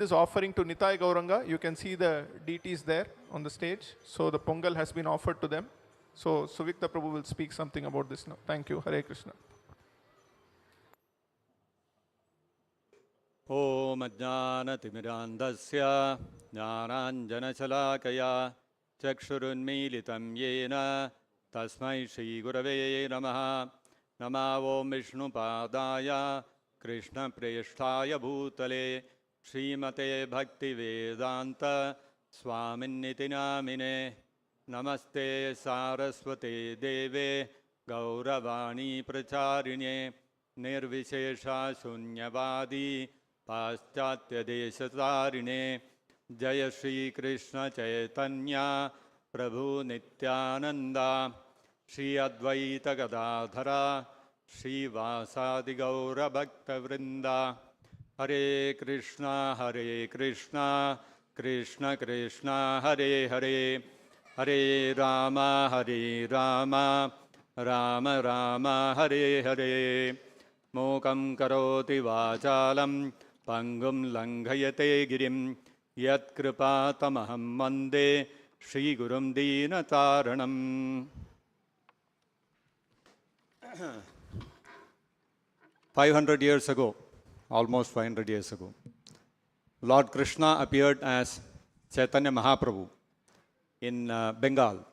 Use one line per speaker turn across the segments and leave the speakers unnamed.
This offering to Nitai Gauranga, you can see the deities there on the stage. So the Pongal has been offered to them. So Suvyakta Prabhu will speak something about this now. Thank you. Hare Krishna.
Om Ajnanatimirandasya Jnananjanashalakaya Chakshurunmilitam Yena Tasmai Shri Gurave Namaha Nama Om Vishnupadaya Krishna Preshtaya Bhutale Srimate Bhakti Vedanta Swaminiti Namine Namaste Saraswate Deve Gauravani Pracharine Nirvishesha Shunyavadi Paschatya Deshatarine Jaya Shri Krishna Chaitanya Prabhu Nityananda Shri Advaita Gadadhara Shri Vasadi Gaura Bhakta Vrinda Hare Krishna Krishna Krishna Hare Hare Hare Rama Rama Rama Hare Hare Mokam karoti vachalam pangum langhayate girim yat kripatamaham mande Shri Gurum Deenataranam. 500 years ago, almost 500 years ago, Lord Krishna appeared as Chaitanya Mahaprabhu in Bengal,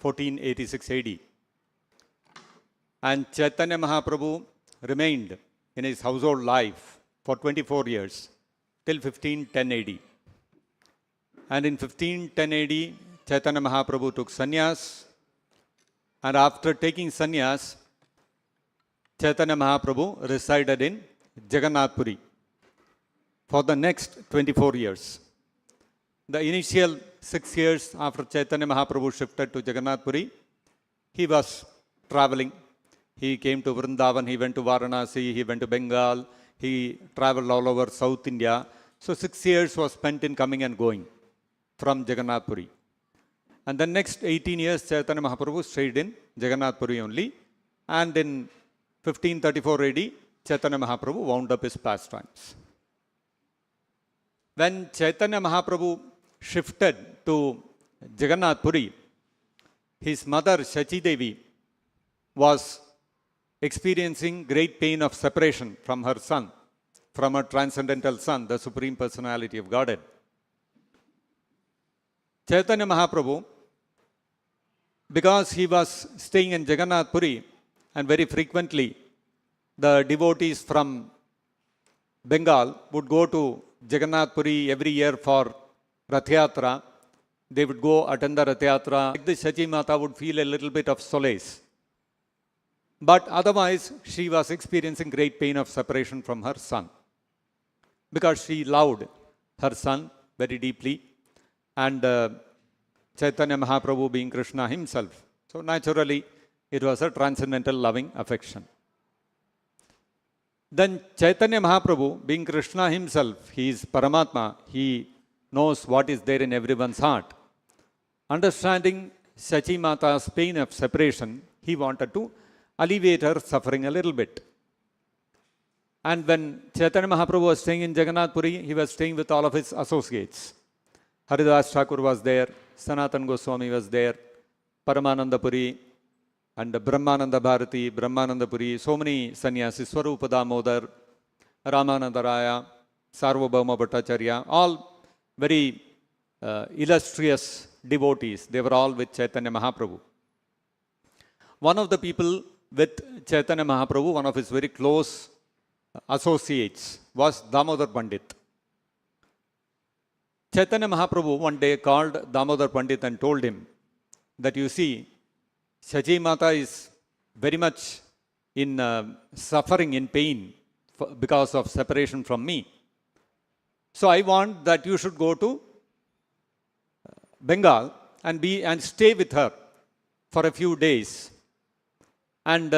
1486 AD. And Chaitanya Mahaprabhu remained in his household life for 24 years, till 1510 AD. And in 1510 AD, Chaitanya Mahaprabhu took sannyas. And after taking sannyas, Chaitanya Mahaprabhu resided in Jagannath Puri for the next 24 years. The initial 6 years after Chaitanya Mahaprabhu shifted to Jagannath Puri, he was traveling. He came to Vrindavan, he went to Varanasi, he went to Bengal, he traveled all over South India. So 6 years was spent in coming and going from Jagannath Puri. And the next 18 years, Chaitanya Mahaprabhu stayed in Jagannath Puri only. And in 1534 AD, Chaitanya Mahaprabhu wound up his pastimes. When Chaitanya Mahaprabhu shifted to Jagannath Puri, his mother Shachi Devi was experiencing great pain of separation from her son, from her transcendental son, the Supreme Personality of Godhead. Chaitanya Mahaprabhu, because he was staying in Jagannath Puri, and very frequently the devotees from Bengal would go to Jagannath Puri every year for Rath Yatra. They would go attend the Rath Yatra. Like this, Shachi Mata would feel a little bit of solace. But otherwise, she was experiencing great pain of separation from her son, because she loved her son very deeply, and Chaitanya Mahaprabhu being Krishna himself. So naturally, it was a transcendental loving affection. Then Chaitanya Mahaprabhu, being Krishna himself, he is Paramatma, he knows what is there in everyone's heart. Understanding Shachi Mata's pain of separation, he wanted to alleviate her suffering a little bit. And when Chaitanya Mahaprabhu was staying in Jagannath Puri, he was staying with all of his associates. Haridas Thakur was there, Sanatan Goswami was there, Paramananda Puri, and Brahmananda Bharati, Brahmananda Puri, so many sannyasis, Swarupa Damodar, Ramananda Raya, Sarvabhauma Bhattacharya, all very illustrious devotees. They were all with Chaitanya Mahaprabhu. One of the people with Chaitanya Mahaprabhu, one of his very close associates, was Damodar Pandit. Chaitanya Mahaprabhu one day called Damodar Pandit and told him that, you see, Shachi Mata is very much in suffering, in pain because of separation from me. So I want that you should go to Bengal and stay with her for a few days. And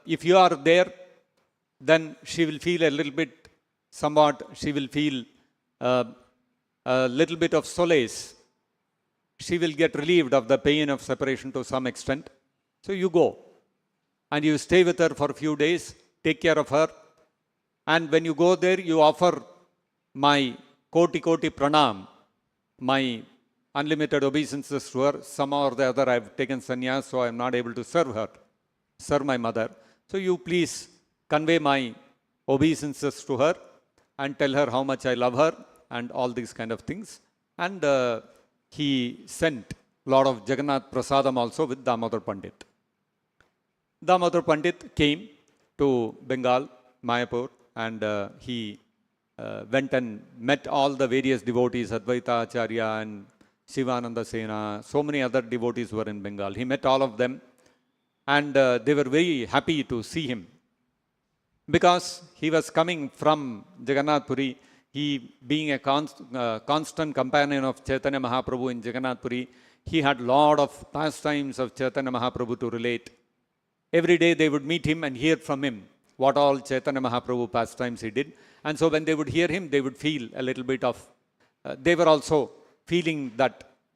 if you are there, then she will feel a little bit, somewhat, she will feel a little bit of solace. She will get relieved of the pain of separation to some extent. So you go and you stay with her for a few days, take care of her. And when you go there, you offer my koti koti pranam, my unlimited obeisances to her. Somehow or the other I have taken sannyas, so I am not able to serve my mother. So you please convey my obeisances to her and tell her how much I love her and all these kind of things. And he sent lot of Jagannath Prasadam also with Damodar Pandit. Damodar Pandit came to Bengal, Mayapur, and he went and met all the various devotees, Advaita Acharya and Shivananda Sena, so many other devotees were in Bengal. He met all of them, and they were very happy to see him, because he was coming from Jagannath Puri. He, being a constant companion of Chaitanya Mahaprabhu in Jagannath Puri, he had lot of pastimes of Chaitanya Mahaprabhu to relate. Every day they would meet him and hear from him what all Chaitanya Mahaprabhu pastimes he did. And so when they would hear him, they would feel a little bit of, they were also feeling that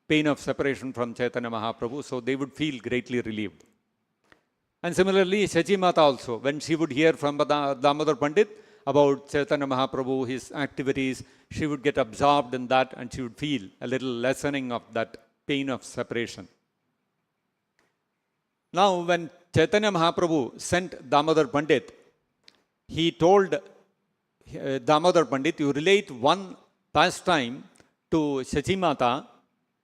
pain of separation from Chaitanya Mahaprabhu, so they would feel greatly relieved. And similarly, Shachi Mata also, when she would hear from Damodar Pandit about Chaitanya Mahaprabhu, his activities, she would get absorbed in that and she would feel a little lessening of that pain of separation. Now, when Chaitanya Mahaprabhu sent Damodar Pandit, he told Damodar Pandit, you relate one pastime to Shachi Mata,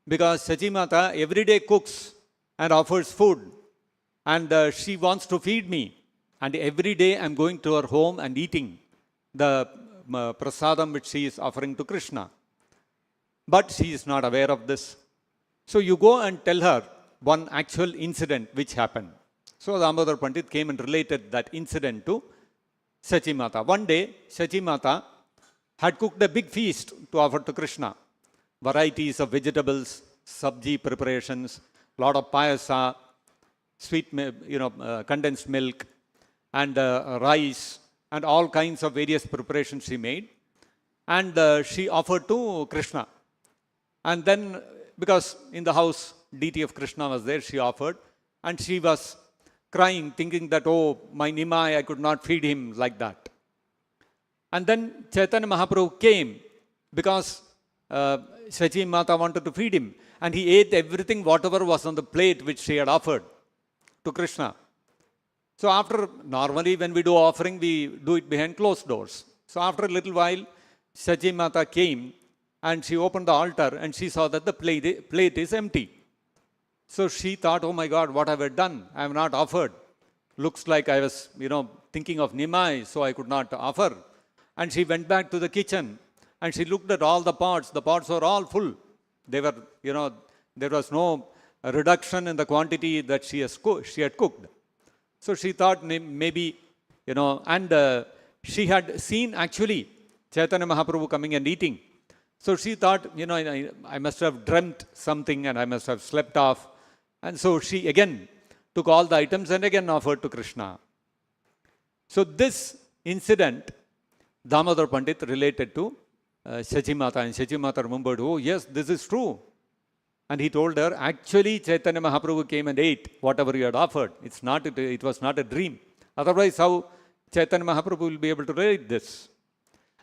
because Shachi Mata every day cooks and offers food, and she wants to feed me, and every day I am going to her home and eating the prasadam which she is offering to Krishna. But she is not aware of this. So you go and tell her one actual incident which happened. So Damodar Pandit came and related that incident to Shachi Mata. One day, Shachi Mata had cooked a big feast to offer to Krishna. Varieties of vegetables, sabji preparations, lot of payasa, sweet, condensed milk, and rice, and all kinds of various preparations she made. And she offered to Krishna. And then, because in the house, deity of Krishna was there, she offered. And she was crying, thinking that, oh, my Nimai, I could not feed him like that. And then Chaitanya Mahaprabhu came, because Shachi Mata wanted to feed him. And he ate everything, whatever was on the plate which she had offered to Krishna. So after, normally when we do offering, we do it behind closed doors. So after a little while, Shachi Mata came and she opened the altar and she saw that the plate is empty. So she thought, oh my God, what have I done? I have not offered. Looks like I was, thinking of Nimai, so I could not offer. And she went back to the kitchen and she looked at all the pots. The pots were all full. They were, there was no reduction in the quantity that she had cooked. So she thought maybe, and she had seen actually Chaitanya Mahaprabhu coming and eating. So she thought, I must have dreamt something and I must have slept off. And so she again took all the items and again offered to Krishna. So this incident, Damodar Pandit related to Shachi Mata, and Shachi Mata remembered, oh yes, this is true. And he told her, actually Chaitanya Mahaprabhu came and ate whatever you had offered. It was not a dream. Otherwise, how Chaitanya Mahaprabhu will be able to relate this?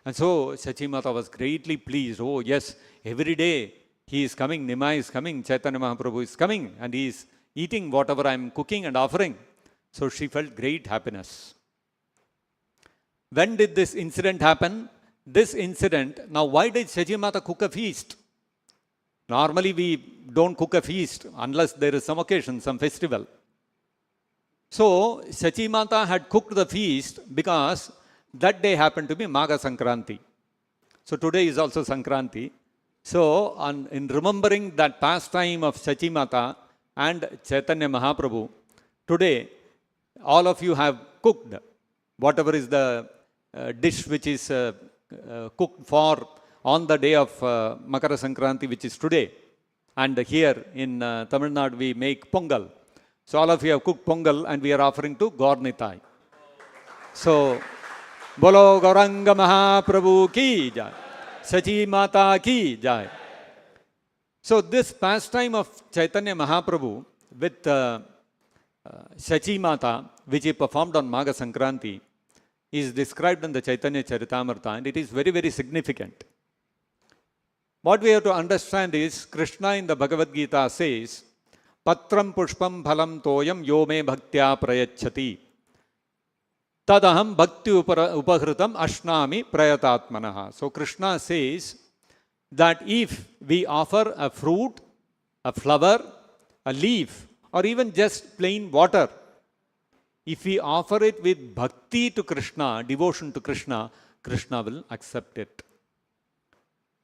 And so Shachi Mata was greatly pleased. Oh yes, every day he is coming, Nimai is coming, Chaitanya Mahaprabhu is coming, and he is eating whatever I am cooking and offering. So she felt great happiness. When did this incident happen? This incident, now why did Shachi Mata cook a feast? Normally we don't cook a feast unless there is some occasion, some festival. So Shachi Mata had cooked the feast because that day happened to be Magha Sankranti. So today is also Sankranti. So in remembering that pastime of Shachi Mata and Chaitanya Mahaprabhu, today all of you have cooked whatever is the dish which is cooked for on the day of Makara Sankranti, which is today. And here in Tamil Nadu we make Pongal. So all of you have cooked Pongal and we are offering to Gaurnitai. So, Bolo Gauranga Mahaprabhu ki jai, Shachi Mata ki jai. So this pastime of Chaitanya Mahaprabhu with Shachi Mata, which he performed on Magha Sankranti, is described in the Chaitanya Charitamrita, and it is very, very significant. What we have to understand is, Krishna in the Bhagavad Gita says, Patram pushpam phalam toyam yo me bhaktya prayachati. Tadaham bhakti upahritam ashnami prayatatmanaha. So Krishna says that if we offer a fruit, a flower, a leaf, or even just plain water, if we offer it with bhakti to Krishna, devotion to Krishna, Krishna will accept it.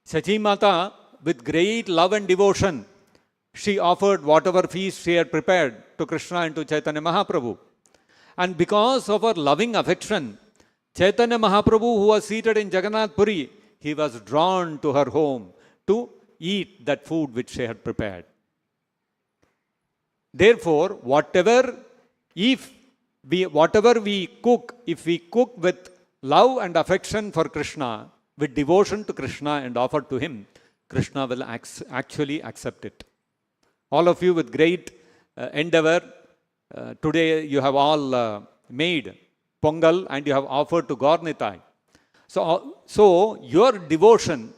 Sachi Mata, with great love and devotion, she offered whatever feast she had prepared to Krishna and to Chaitanya Mahaprabhu. And because of her loving affection, Chaitanya Mahaprabhu, who was seated in Jagannath Puri, he was drawn to her home to eat that food which she had prepared. Therefore, whatever we cook, if we cook with love and affection for Krishna, with devotion to Krishna and offer to him, Krishna will actually accept it. All of you with great endeavor, today you have all made Pongal and you have offered to Gaurnitai. So your devotion,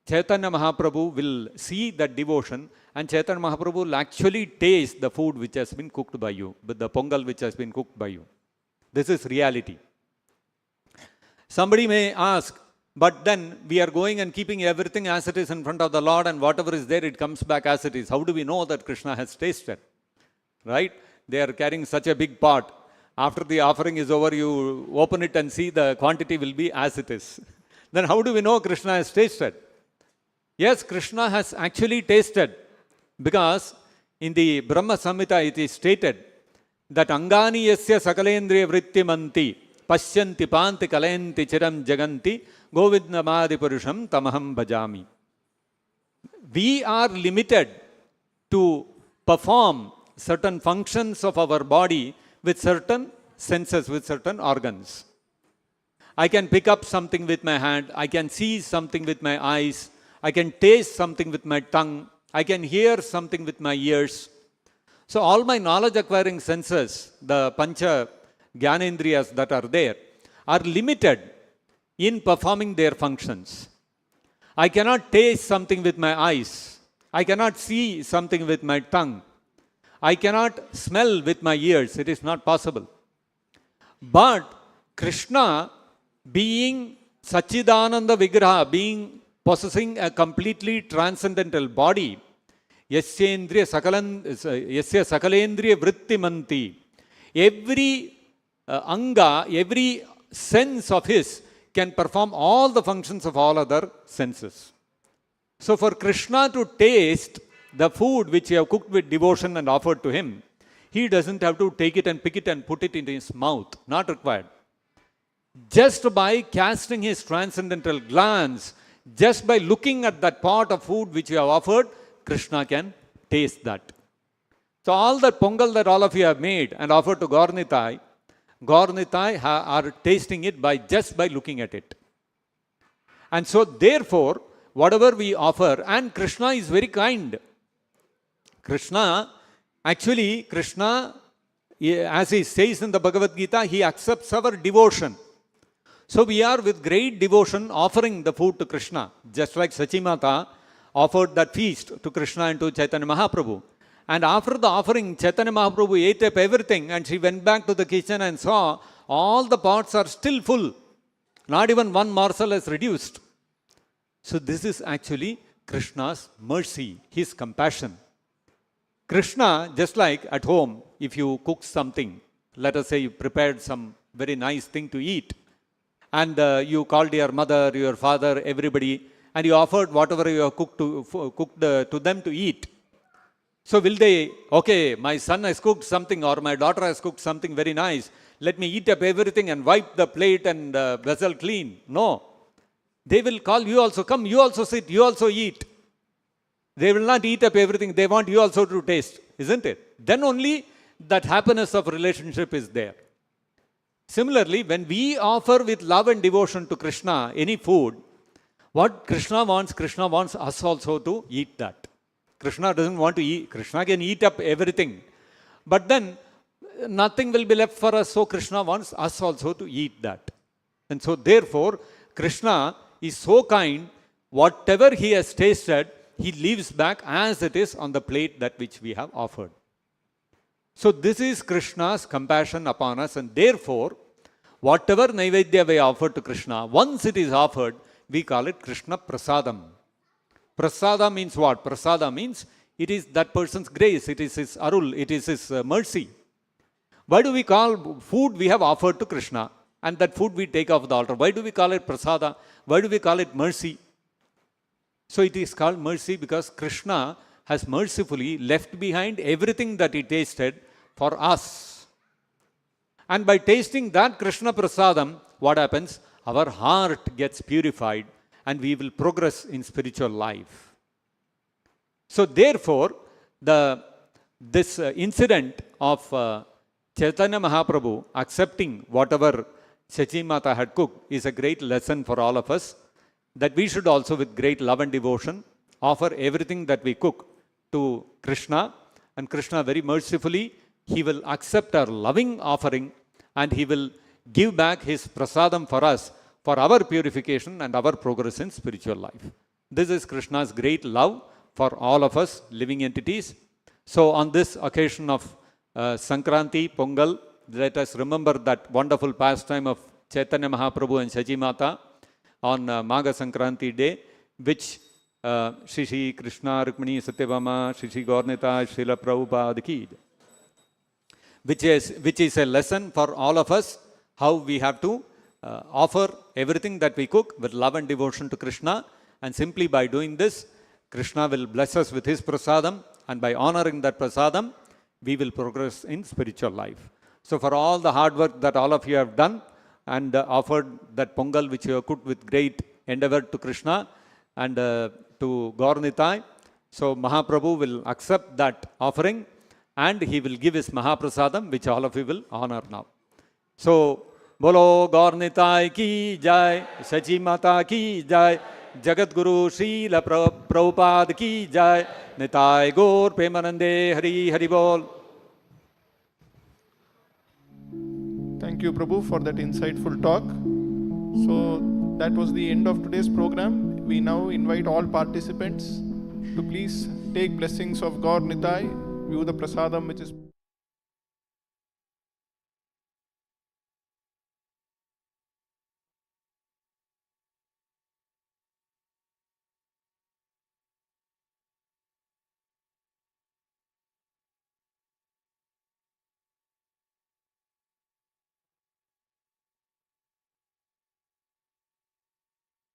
Chaitanya Mahaprabhu will see that devotion, and Chaitanya Mahaprabhu will actually taste the food which has been cooked by you, with the Pongal which has been cooked by you. This is reality. Somebody may ask, but then we are going and keeping everything as it is in front of the Lord, and whatever is there, it comes back as it is. How do we know that Krishna has tasted? Right? They are carrying such a big pot. After the offering is over, you open it and see the quantity will be as it is. Then how do we know Krishna has tasted? Yes, Krishna has actually tasted, because in the Brahma Samhita it is stated that Angani yasya sakalendriya vritti manti pashyanti panti kalayanti chiram jaganti govindamadi purusham tamaham bhajami. We are limited to perform certain functions of our body with certain senses, with certain organs. I can pick up something with my hand, I can see something with my eyes, I can taste something with my tongue, I can hear something with my ears. So all my knowledge acquiring senses, the Pancha Gyanendriyas that are there, are limited in performing their functions. I cannot taste something with my eyes. I cannot see something with my tongue. I cannot smell with my ears. It is not possible. But Krishna, being Sachidananda Vigraha, being possessing a completely transcendental body, Yasya sakalendriya vritti manti, every anga, every sense of his can perform all the functions of all other senses. So for Krishna to taste the food which you have cooked with devotion and offered to him, he doesn't have to take it and pick it and put it in his mouth. Not required. Just by casting his transcendental glance, just by looking at that pot of food which you have offered, Krishna can taste that. So all the Pongal that all of you have made and offered to Gaurnitai are tasting it just by looking at it. And so therefore, whatever we offer, and Krishna is very kind. Krishna, as he says in the Bhagavad Gita, he accepts our devotion. So we are with great devotion offering the food to Krishna, just like Sachi Mata offered that feast to Krishna and to Chaitanya Mahaprabhu. And after the offering, Chaitanya Mahaprabhu ate up everything, and she went back to the kitchen and saw all the pots are still full. Not even one morsel is reduced. So this is actually Krishna's mercy, his compassion. Krishna, just like at home, if you cook something, let us say you prepared some very nice thing to eat, and you called your mother, your father, everybody, and you offered whatever you have cooked to them to eat. So will they, okay, my son has cooked something or my daughter has cooked something very nice, let me eat up everything and wipe the plate and vessel clean? No. They will call you also, come, you also sit, you also eat. They will not eat up everything, they want you also to taste, isn't it? Then only that happiness of relationship is there. Similarly, when we offer with love and devotion to Krishna any food, what Krishna wants us also to eat that. Krishna doesn't want to eat, Krishna can eat up everything. But then nothing will be left for us, so Krishna wants us also to eat that. And so therefore, Krishna is so kind whatever he has tasted, he leaves back as it is on the plate that which we have offered. So this is Krishna's compassion upon us, and therefore, whatever Naivedya we offer to Krishna, once it is offered, we call it Krishna Prasadam. Prasada means what? Prasada means it is that person's grace, it is his arul, it is his mercy. Why do we call food we have offered to Krishna and that food we take off the altar? Why do we call it prasada? Why do we call it mercy? So it is called mercy because Krishna has mercifully left behind everything that he tasted for us. And by tasting that Krishna Prasadam, what happens? Our heart gets purified and we will progress in spiritual life. So therefore, this incident of Chaitanya Mahaprabhu accepting whatever Shachi Mata had cooked is a great lesson for all of us, that we should also with great love and devotion offer everything that we cook to Krishna, and Krishna very mercifully, he will accept our loving offering and he will give back his prasadam for us for our purification and our progress in spiritual life. This is Krishna's great love for all of us living entities. So on this occasion of Sankranti, Pongal, let us remember that wonderful pastime of Chaitanya Mahaprabhu and Shachi Mata on Maga Sankranti day, which Shri Krishna Rukmini Satyabhama, Shri Gaurnita, Srila Prabhupada ki, which is a lesson for all of us, how we have to offer everything that we cook with love and devotion to Krishna, and simply by doing this, Krishna will bless us with his prasadam, and by honoring that prasadam, we will progress in spiritual life. So for all the hard work that all of you have done and offered that Pongal which you have cooked with great endeavor to Krishna and to Gaurnitai, so Mahaprabhu will accept that offering and he will give his Mahaprasadam, which all of you will honor now. So, Bolo Gaurnitai ki jai, Shachi Mata ki jai, Jagat Guru Srila Prabhupada ki jai, Nitai Gaur Premanande Hari Hari Bol.
Thank you, Prabhu, for that insightful talk. So that was the end of today's program. We now invite all participants to please take blessings of Gaur Nitai, view the prasadam which is